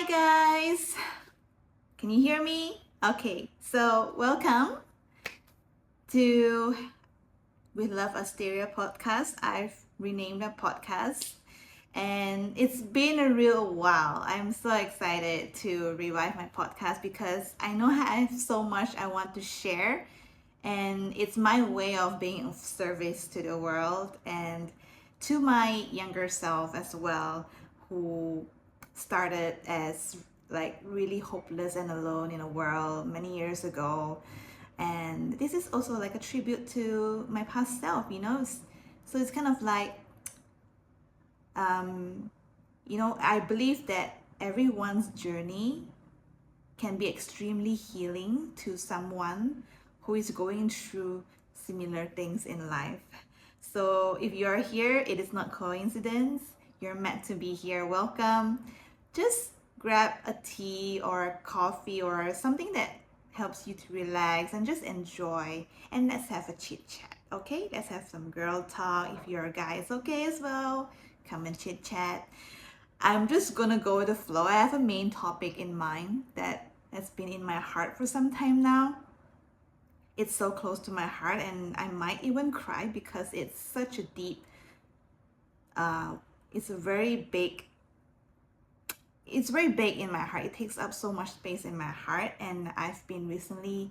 Hi guys! Can you hear me? Okay, so welcome to With Love Asteria podcast. I've renamed the podcast and it's been a real while. I'm so excited to revive my podcast because I know I have so much I want to share and it's my way of being of service to the world and to my younger self as well, who started as like really hopeless and alone in a world many years ago. And this is also like a tribute to my past self, so it's kind of like um I believe that everyone's journey can be extremely healing to someone who is going through similar things in life. So if you are here, it is not coincidence. You're meant to be here. Welcome. Just grab a tea or a coffee or something that helps you to relax and just enjoy. And let's have a chit chat, okay? Let's have some girl talk. If you're a guy, it's okay as well. Come and chit chat. I'm just gonna go with the flow. I have a main topic in mind that has been in my heart for some time now. It's so close to my heart, and I might even cry because it's such a deep, uh, it's a very big, it's very big in my heart. It takes up so much space in my heart, and I've been recently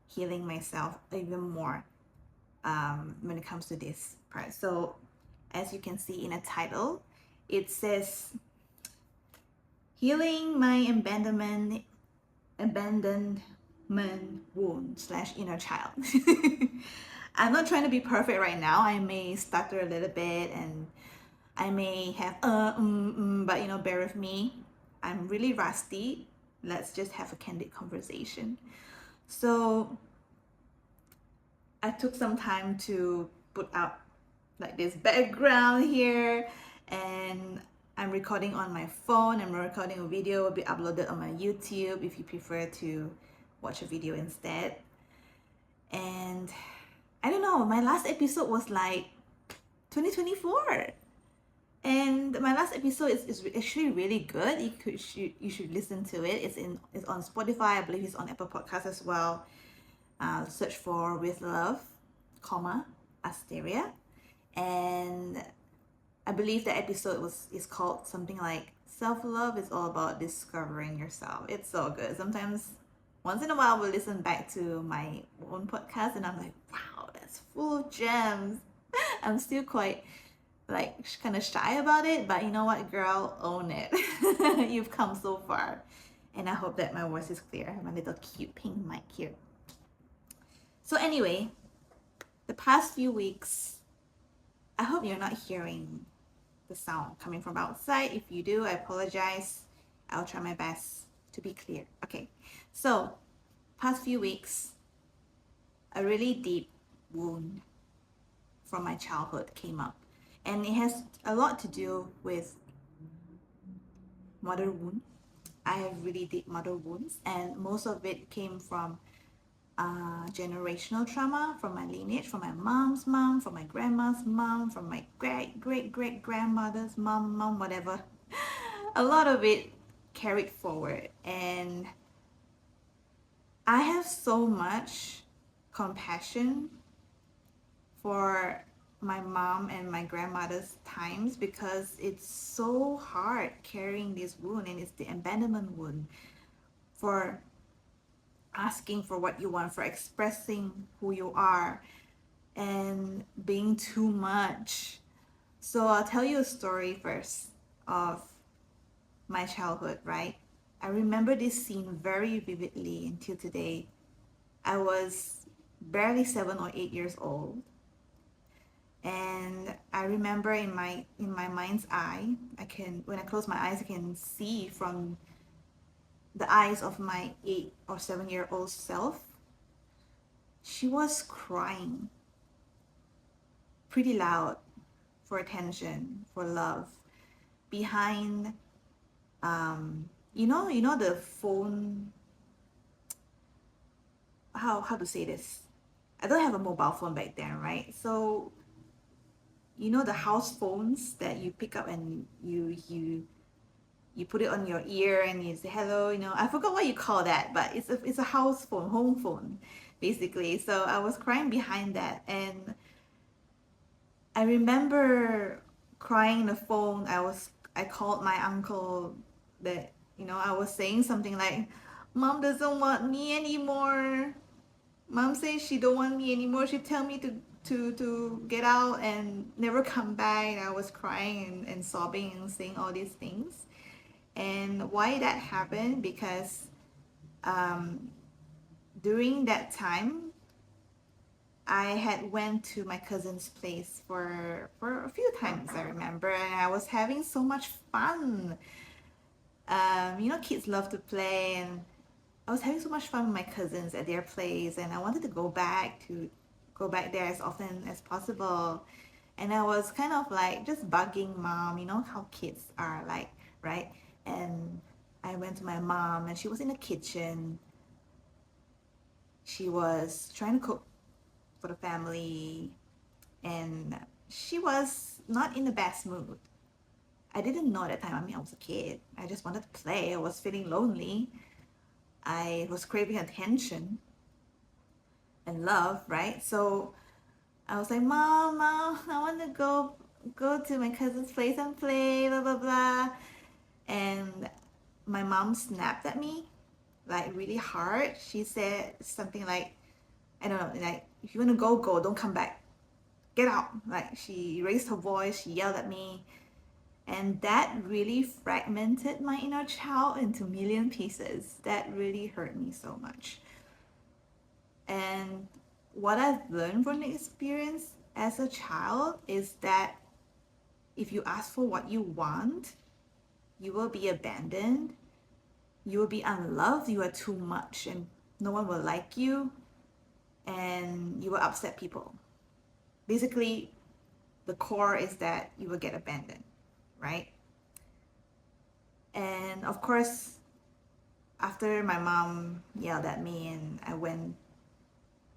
healing myself even more when it comes to this part. So, as you can see in a title, it says healing my abandonment wound slash inner child. I'm not trying to be perfect right now. I may stutter a little bit and I may have but bear with me. I'm really rusty. Let's just have a candid conversation. So I took some time to put out like this background here, and I'm recording on my phone. I'm recording a video, will be uploaded on my YouTube if you prefer to watch a video instead. And I don't know, my last episode was like 2024. And my last episode is actually really good. You should listen to it. It's on Spotify. I believe it's on Apple Podcasts as well. Search for With Love, Asteria, and I believe the episode is called something like Self Love is all about discovering yourself. It's so good. Sometimes once in a while we'll listen back to my own podcast and I'm like, wow, that's full of gems. I'm still quite like kind of shy about it, but you know what, girl, own it. You've come so far. And I hope that my voice is clear. I have my little cute pink mic here. So anyway, the past few weeks, I hope you're not hearing the sound coming from outside. If you do, I apologize. I'll try my best to be clear. Okay, so past few weeks, a really deep wound from my childhood came up, and it has a lot to do with mother wound. I have really deep mother wounds, and most of it came from generational trauma from my lineage, from my mom's mom, from my grandma's mom, from my great grandmother's mom, whatever. A lot of it carried forward, and I have so much compassion for my mom and my grandmother's times because it's so hard carrying this wound, and it's the abandonment wound, for asking for what you want, for expressing who you are, and being too much. So I'll tell you a story first of my childhood, right? I remember this scene very vividly until today. I was barely 7 or 8 years old. And I remember in my mind's eye, when I close my eyes, I can see from the eyes of my 8 or 7 year old self. She was crying pretty loud for attention, for love, behind the phone. How to say this? I don't have a mobile phone back then, right? So the house phones that you pick up and you you put it on your ear and you say hello, I forgot what you call that, but it's a house phone, home phone, basically. So I was crying behind that, and I remember crying on the phone. I called my uncle that, I was saying something like, Mom doesn't want me anymore. Mom says she don't want me anymore. She tell me to get out and never come back. And I was crying and sobbing and saying all these things. And why that happened? Because um, during that time, I had went to my cousin's place for a few times, I remember, and I was having so much fun. Kids love to play, and I was having so much fun with my cousins at their place, and I wanted to go back there as often as possible. And I was kind of like just bugging mom, how kids are like, right? And I went to my mom, and she was in the kitchen. She was trying to cook for the family, and she was not in the best mood. I didn't know at that time. I mean, I was a kid. I just wanted to play. I was feeling lonely. I was craving attention and love, right? So I was like, Mom, I want to go to my cousin's place and play, blah blah blah. And my mom snapped at me, like really hard. She said something like, I don't know, like, if you want to go, go, don't come back. Get out. Like, she raised her voice, she yelled at me. And that really fragmented my inner child into a million pieces. That really hurt me so much. And what I've learned from the experience as a child is that if you ask for what you want, you will be abandoned, you will be unloved, you are too much, and no one will like you, and you will upset people. Basically, the core is that you will get abandoned, right? And of course, after my mom yelled at me and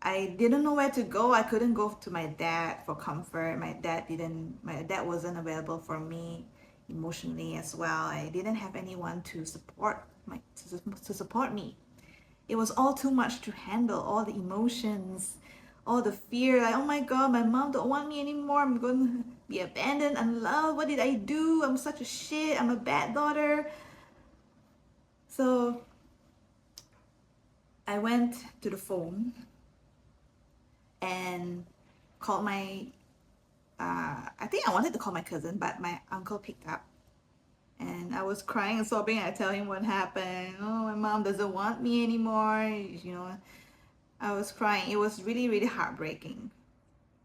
I didn't know where to go. I couldn't go to my dad for comfort. My dad wasn't available for me emotionally as well. I didn't have anyone to support me. It was all too much to handle, all the emotions, all the fear, like, oh my god, my mom don't want me anymore. I'm going to be abandoned, unloved. What did I do? I'm such a shit. I'm a bad daughter. So I went to the phone and called I think I wanted to call my cousin, but my uncle picked up. And I was crying and sobbing. I tell him what happened. Oh, my mom doesn't want me anymore. I was crying. It was really, really heartbreaking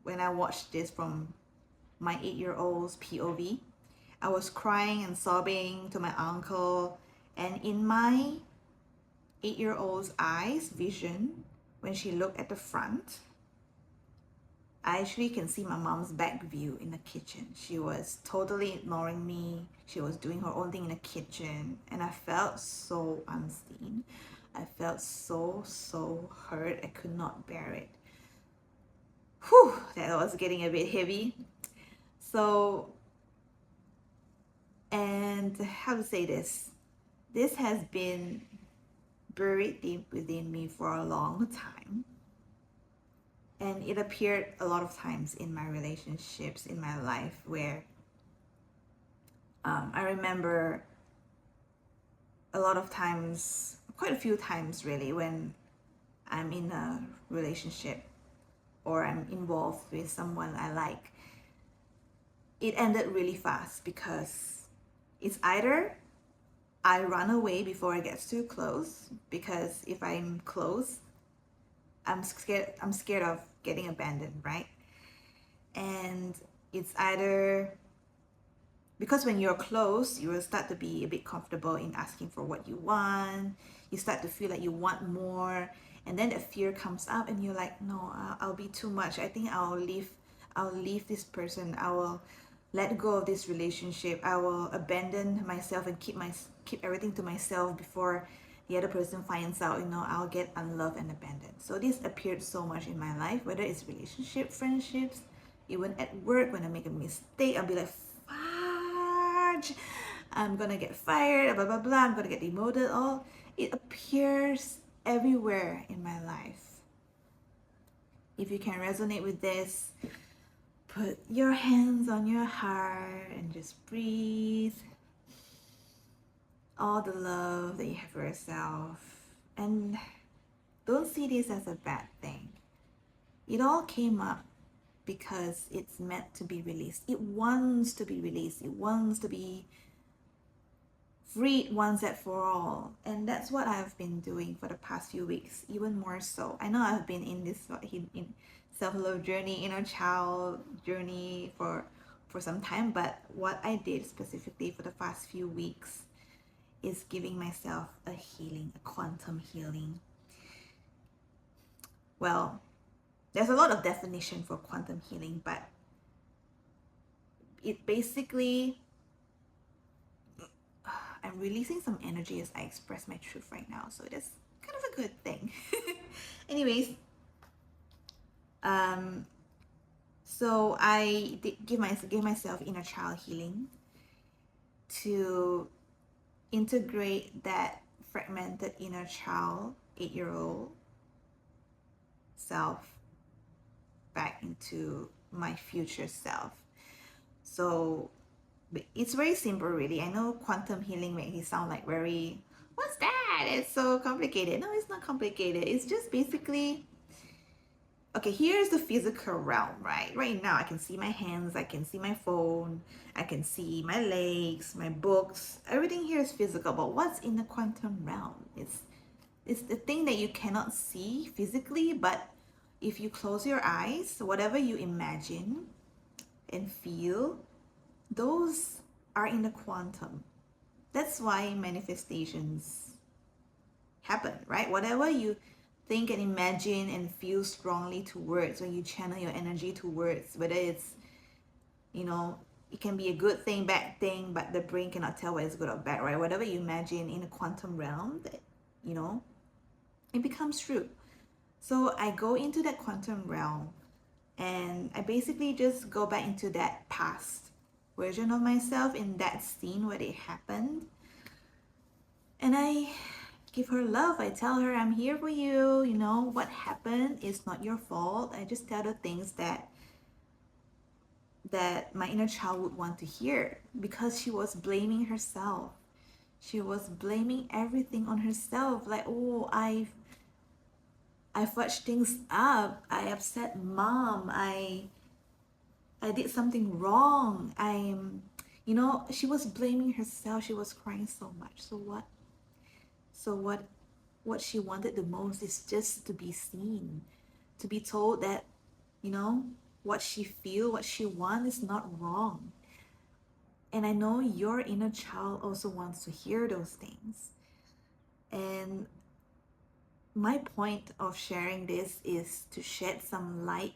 when I watched this from my 8-year-old's POV. I was crying and sobbing to my uncle. And in my 8-year-old's eyes, vision, when she looked at the front, I actually can see my mom's back view in the kitchen. She was totally ignoring me. She was doing her own thing in the kitchen. And I felt so unseen. I felt so hurt. I could not bear it. Whew, that was getting a bit heavy. So, and how to say this? This has been buried deep within me for a long time. And it appeared a lot of times in my relationships, in my life, where I remember a lot of times, quite a few times really, when I'm in a relationship or I'm involved with someone I like, it ended really fast because it's either I run away before it gets too close, because if I'm close, I'm scared of getting abandoned, right? And it's either because when you're close, you will start to be a bit comfortable in asking for what you want. You start to feel like you want more, and then the fear comes up, and you're like, no, I'll be too much. I think I'll leave this person. I will let go of this relationship. I will abandon myself and keep everything to myself before the other person finds out. I'll get unloved and abandoned. So this appeared so much in my life, whether it's relationship, friendships, even at work. When I make a mistake, I'll be like, fudge, I'm gonna get fired, blah blah blah, I'm gonna get demoted. All it appears everywhere in my life. If you can resonate with this, put your hands on your heart and just breathe all the love that you have for yourself. And don't see this as a bad thing. It all came up because it's meant to be released. It wants to be released. It wants to be freed once and for all. And that's what I've been doing for the past few weeks, even more so. I know I've been in this in self-love journey, inner child journey for some time, but what I did specifically for the past few weeks is giving myself a healing, a quantum healing. Well, there's a lot of definition for quantum healing, but it basically, I'm releasing some energy as I express my truth right now, so that's kind of a good thing. Anyways, so I did give myself inner child healing to integrate that fragmented inner child, 8-year-old self back into my future self. So it's very simple, really. I know quantum healing makes it sound like very, what's that? It's so complicated. No, it's not complicated. It's just basically, okay, here's the physical realm, right? Right now, I can see my hands, I can see my phone, I can see my legs, my books. Everything here is physical, but what's in the quantum realm? It's the thing that you cannot see physically, but if you close your eyes, whatever you imagine and feel, those are in the quantum. That's why manifestations happen, right? Whatever you think and imagine and feel strongly towards, when you channel your energy towards, whether it's, you know, it can be a good thing, bad thing, but the brain cannot tell whether it's good or bad, right? Whatever you imagine in the quantum realm, that, you know, it becomes true. So I go into that quantum realm and I basically just go back into that past version of myself in that scene where it happened. And I give her love. I tell her, I'm here for you. You know, what happened is not your fault. I just tell her things that my inner child would want to hear, because she was blaming herself. She was blaming everything on herself. Like, oh, I fudged things up. I upset mom. I did something wrong. You know, she was blaming herself. She was crying so much. So what she wanted the most is just to be seen, to be told that, you know, what she feel, what she wants is not wrong. And I know your inner child also wants to hear those things. And my point of sharing this is to shed some light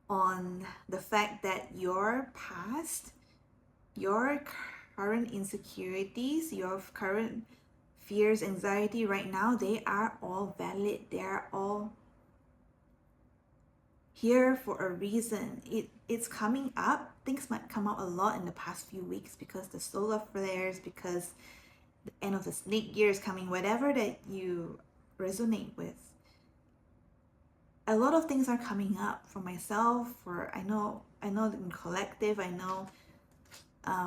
on the fact that your past, your current insecurities, your current fears, anxiety right now, they are all valid. They are all here for a reason. It's coming up. Things might come up a lot in the past few weeks because the solar flares, because the end of the snake year is coming, whatever that you resonate with. A lot of things are coming up for myself, for I know in collective, I know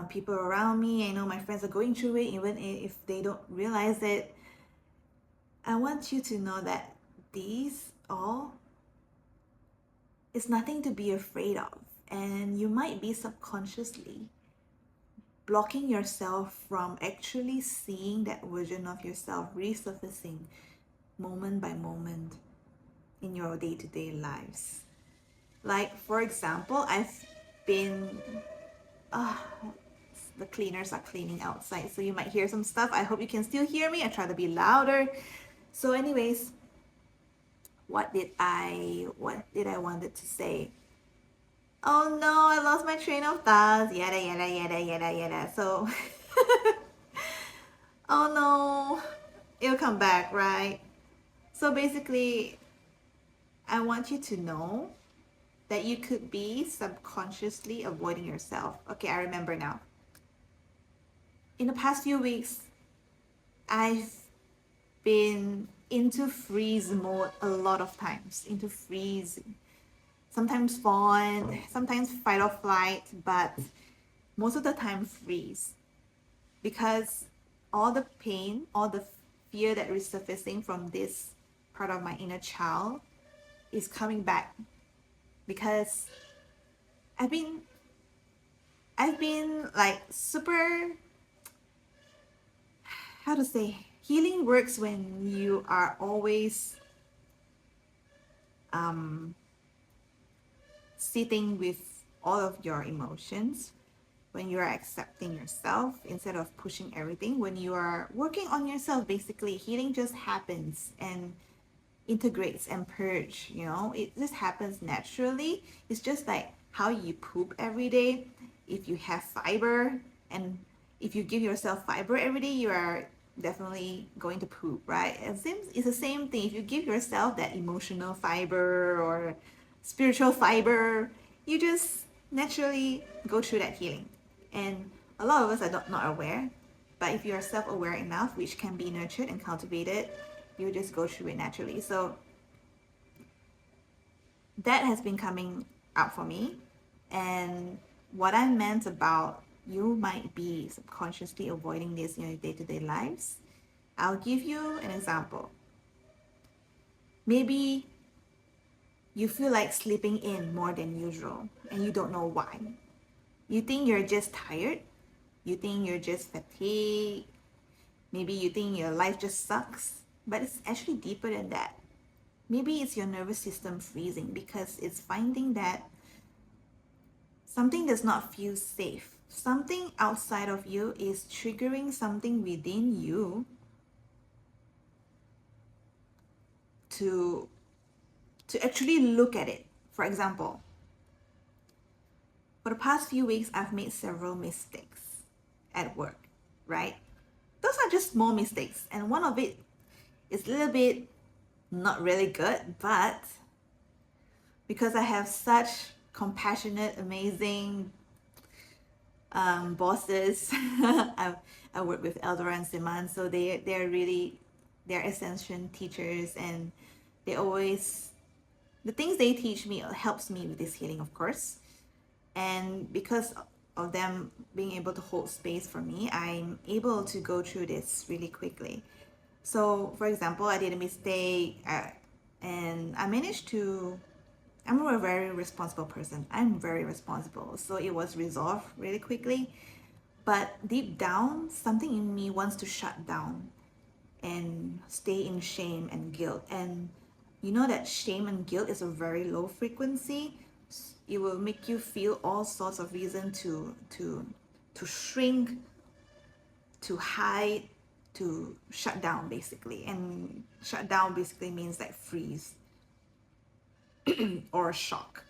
people around me, I know my friends are going through it, even if they don't realize it. I want you to know that these all is nothing to be afraid of, and you might be subconsciously blocking yourself from actually seeing that version of yourself resurfacing moment by moment in your day-to-day lives. Like, for example, I've been the cleaners are cleaning outside, so you might hear some stuff. I hope you can still hear me. I try to be louder. So anyways, what did I wanted to say? Oh no, I lost my train of thoughts. Yada yada yada yada yada. So oh no, it'll come back, right? So basically, I want you to know that you could be subconsciously avoiding yourself. Okay, I remember now. in the past few weeks, I've been into freeze mode a lot of times, into freeze, sometimes fawn, sometimes fight or flight, but most of the time freeze, because all the pain, all the fear that is surfacing from this part of my inner child is coming back, because I've been like super, how to say, healing works when you are always sitting with all of your emotions, when you are accepting yourself instead of pushing everything, when you are working on yourself. Basically, healing just happens and integrates and purge, it just happens naturally. It's just like how you poop every day. If you have fiber, and if you give yourself fiber every day, you are definitely going to poop, right? It's the same thing. If you give yourself that emotional fiber or spiritual fiber, you just naturally go through that healing. And a lot of us are not aware, but if you are self-aware enough, which can be nurtured and cultivated, you just go through it naturally. So that has been coming out for me. And what I meant about you might be subconsciously avoiding this in your day-to-day lives, I'll give you an example. Maybe you feel like sleeping in more than usual and you don't know why. You think you're just tired. You think you're just fatigued. Maybe you think your life just sucks, but it's actually deeper than that. Maybe it's your nervous system freezing because it's finding that something does not feel safe. Something outside of you is triggering something within you to actually look at it. For example, for the past few weeks, I've made several mistakes at work, right? Those are just small mistakes, and one of it is a little bit not really good, but because I have such compassionate, amazing bosses, I work with Eldora and Siman, so they're Ascension teachers, and the things they teach me helps me with this healing, of course. And because of them being able to hold space for me, I'm able to go through this really quickly. So, for example, I did a mistake, and I managed to. I'm a very responsible person. I'm very responsible. So it was resolved really quickly. But deep down, something in me wants to shut down and stay in shame and guilt. And you know that shame and guilt is a very low frequency. It will make you feel all sorts of reason to shrink, to hide, to shut down, basically. And shut down basically means like freeze or shock,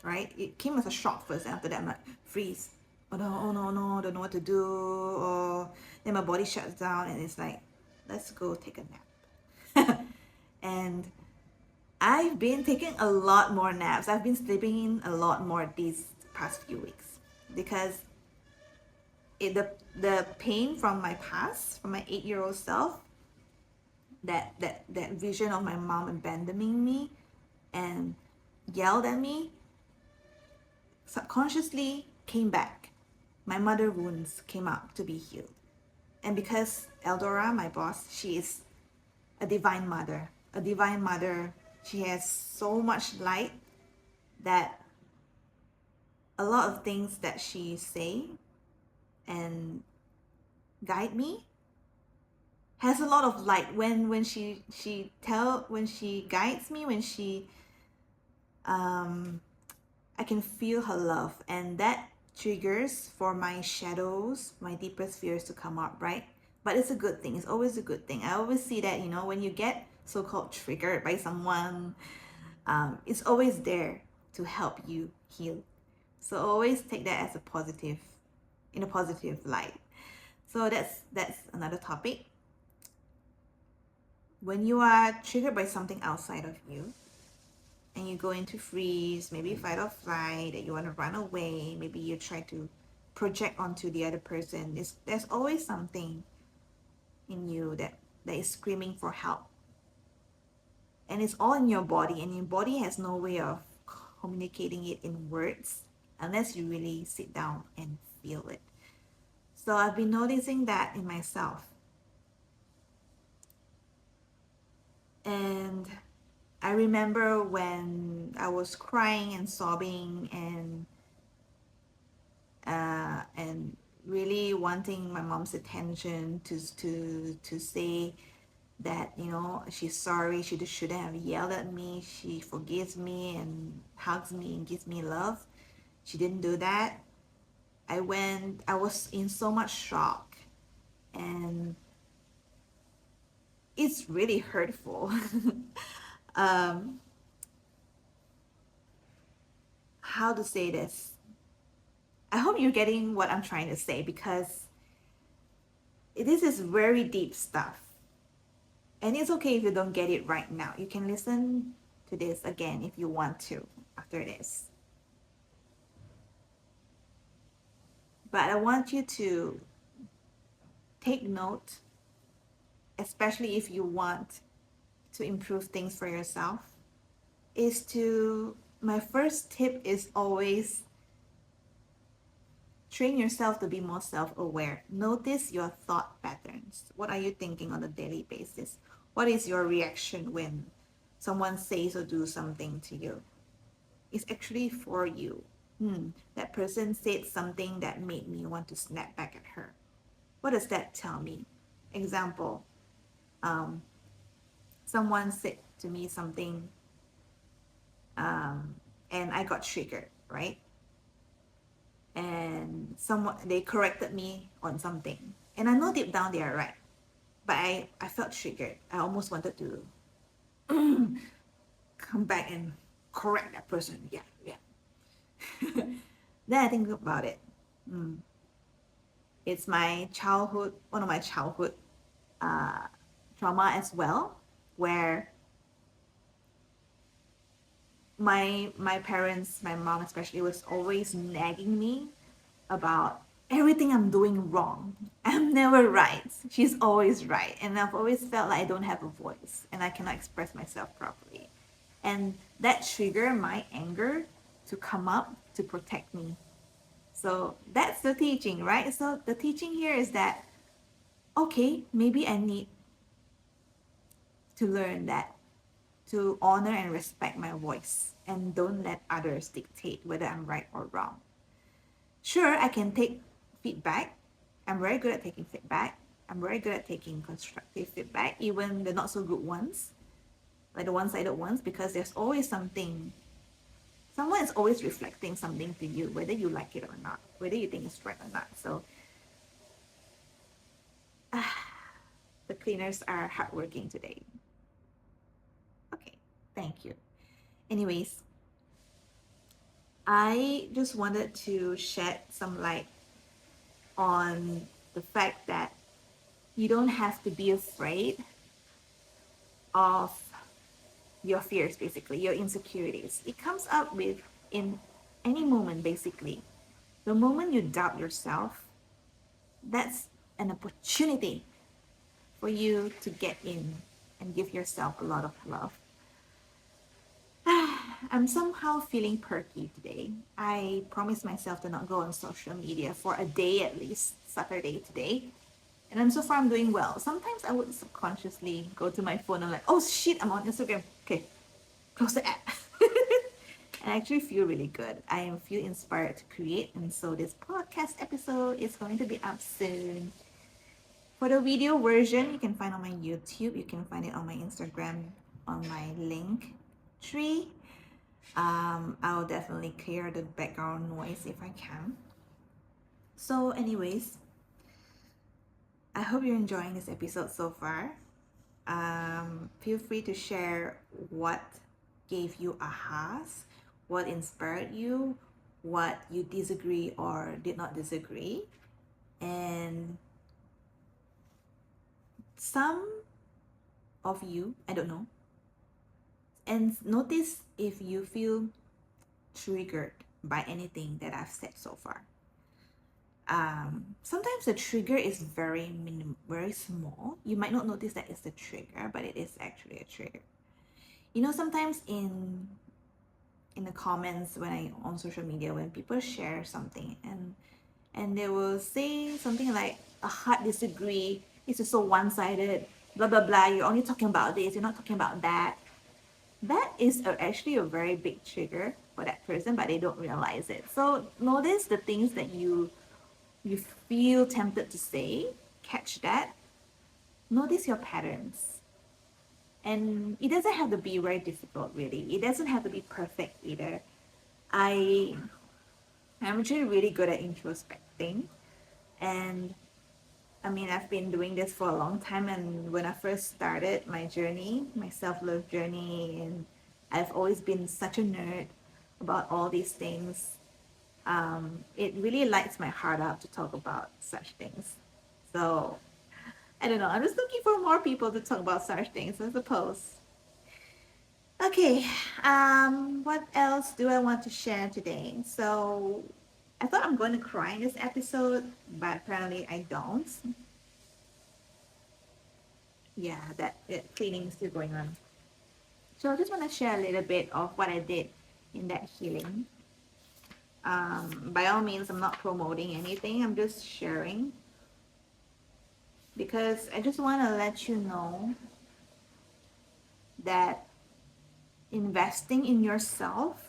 right? It came as a shock first, and after that I'm like, freeze. Oh no, oh no, no, don't know what to do. Or then my body shuts down and it's like, let's go take a nap. And I've been taking a lot more naps. I've been sleeping in a lot more these past few weeks because the pain from my past, from my 8-year-old self, that vision of my mom abandoning me and yelled at me, subconsciously came back. My mother wounds came out to be healed. And because Eldora, my boss, she is a divine mother. A divine mother. She has so much light that a lot of things that she say and guide me has a lot of light. When she guides me, when she I can feel her love, and that triggers for my shadows, my deepest fears to come up, right? But it's a good thing. It's always a good thing. I always see that, when you get so-called triggered by someone, it's always there to help you heal. So always take that as in a positive light. So that's another topic. When you are triggered by something outside of you, and you go into freeze, maybe fight or flight, that you want to run away, maybe you try to project onto the other person. There's always something in you that is screaming for help. And it's all in your body, and your body has no way of communicating it in words unless you really sit down and feel it. So I've been noticing that in myself. And I remember when I was crying and sobbing and really wanting my mom's attention to say that, you know, she's sorry, she just shouldn't have yelled at me, she forgives me and hugs me and gives me love. She didn't do that. I was in so much shock, and it's really hurtful. um, how to say this? I hope you're getting what I'm trying to say, because this is very deep stuff. And it's okay if you don't get it right now. You can listen to this again if you want to after this. But I want you to take note, especially if you want to improve things for yourself, my first tip is always train yourself to be more self-aware. Notice your thought patterns. What are you thinking on a daily basis? What is your reaction when someone says or do something to you? It's actually for you. That person said something that made me want to snap back at her. What does that tell me? Example, someone said to me something, and I got triggered, right? And they corrected me on something, and I know deep down they are right, but I felt triggered. I almost wanted to come back and correct that person. Yeah. Then I think about it. It's one of my childhood trauma as well, where my parents, my mom especially, was always nagging me about everything I'm doing wrong. I'm never right. She's always right. And I've always felt like I don't have a voice and I cannot express myself properly. And that triggered my anger to come up to protect me. So that's the teaching, right? So the teaching here is that, okay, maybe I need to learn that, to honor and respect my voice and don't let others dictate whether I'm right or wrong. Sure, I can take feedback. I'm very good at taking feedback. I'm very good at taking constructive feedback, even the not so good ones, like the one-sided ones, because there's always something. Someone is always reflecting something to you, whether you like it or not, whether you think it's right or not. So the cleaners are hardworking today. Okay, thank you. Anyways, I just wanted to shed some light on the fact that you don't have to be afraid of your fears, basically, your insecurities. It comes up in any moment, basically. The moment you doubt yourself, that's an opportunity for you to get in and give yourself a lot of love. I'm somehow feeling perky today. I promised myself to not go on social media for a day at least, Saturday today. And so far I'm doing well. Sometimes I would subconsciously go to my phone and like, oh shit, I'm on Instagram. Okay, close the app. And I actually feel really good. I feel inspired to create, and so this podcast episode is going to be up soon. For the video version, you can find on my YouTube. You can find it on my Instagram, on my link tree. I'll definitely clear the background noise if I can. So anyways, I hope you're enjoying this episode so far. Feel free to share what gave you ahas, what inspired you, what you disagree or did not disagree. And some of you, I don't know, and notice if you feel triggered by anything that I've said so far. Sometimes the trigger is very small. You might not notice that it's the trigger, but it is actually a trigger. You know, sometimes in the comments when I on social media, when people share something and they will say something like a hard disagree, it's just so one-sided, blah blah blah, you're only talking about this, you're not talking about that. That is actually a very big trigger for that person, but they don't realize it. So notice the things that you feel tempted to say, catch that, notice your patterns. And it doesn't have to be very difficult, really. It doesn't have to be perfect either. I'm actually really good at introspecting, and I mean, I've been doing this for a long time. And when I first started my journey, my self-love journey, and I've always been such a nerd about all these things. It really lights my heart up to talk about such things. So I don't know. I'm just looking for more people to talk about such things, I suppose. Okay, what else do I want to share today? So I thought I'm going to cry in this episode, but apparently I don't. Yeah, cleaning is still going on. So I just want to share a little bit of what I did in that healing. By all means, I'm not promoting anything. I'm just sharing because I just want to let you know that investing in yourself,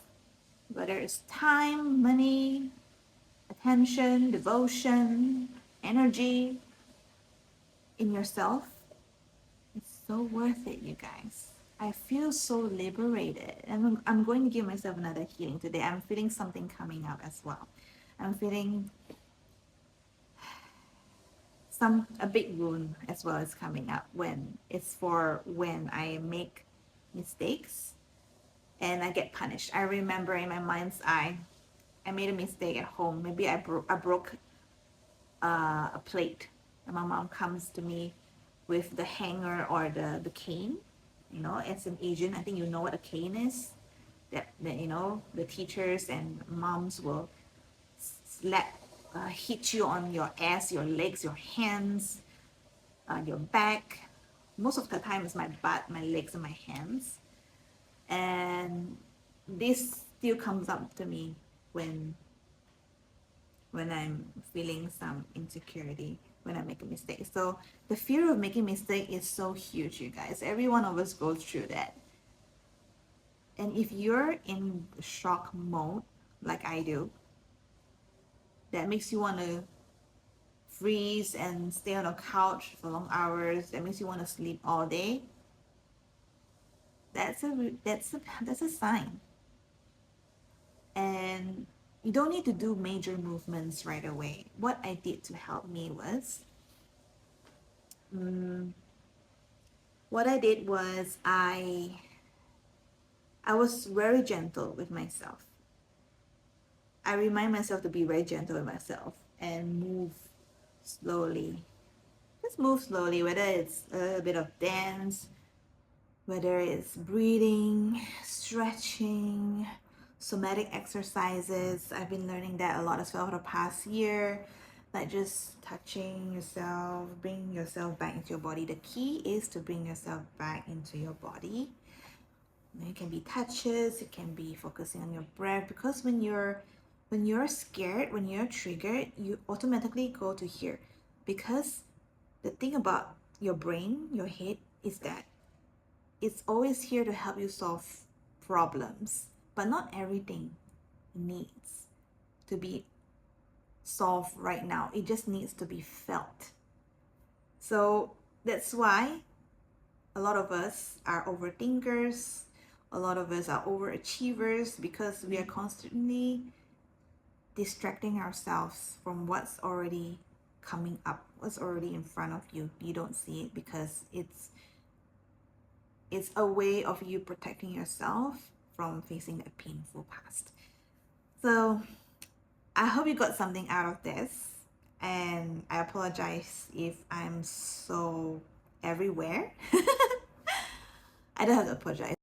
whether it's time, money, attention, devotion, energy in yourself, it's so worth it, you guys. I feel so liberated, and I'm going to give myself another healing today. I'm feeling something coming up as well. I'm feeling a big wound as well is coming up when it's for when I make mistakes and I get punished. I remember in my mind's eye, I made a mistake at home. Maybe I broke a plate, and my mom comes to me with the hanger or the cane. You know, as an Asian, I think you know what a cane is. That you know, the teachers and moms will slap, hit you on your ass, your legs, your hands, your back. Most of the time, it's my butt, my legs, and my hands. And this still comes up to me when I'm feeling some insecurity when I make a mistake. So the fear of making mistake is so huge, you guys. Every one of us goes through that. And if you're in shock mode, like I do, that makes you want to freeze and stay on a couch for long hours. That makes you want to sleep all day. That's a sign. And you don't need to do major movements right away. What I did to help me was, what I did was I was very gentle with myself. I remind myself to be very gentle with myself and move slowly. Just move slowly, whether it's a little bit of dance, whether it's breathing, stretching, somatic exercises. I've been learning that a lot as well for the past year. Like just touching yourself, bringing yourself back into your body. The key is to bring yourself back into your body. It can be touches, it can be focusing on your breath, because when you're scared, when you're triggered, you automatically go to here. Because the thing about your brain, your head, is that it's always here to help you solve problems, but not everything needs to be solved right now. It just needs to be felt. So that's why a lot of us are overthinkers. A lot of us are overachievers, because we are constantly distracting ourselves from what's already coming up, what's already in front of you. You don't see it because it's a way of you protecting yourself from facing a painful past. So I hope you got something out of this, and I apologize if I'm so everywhere. I don't have to apologize.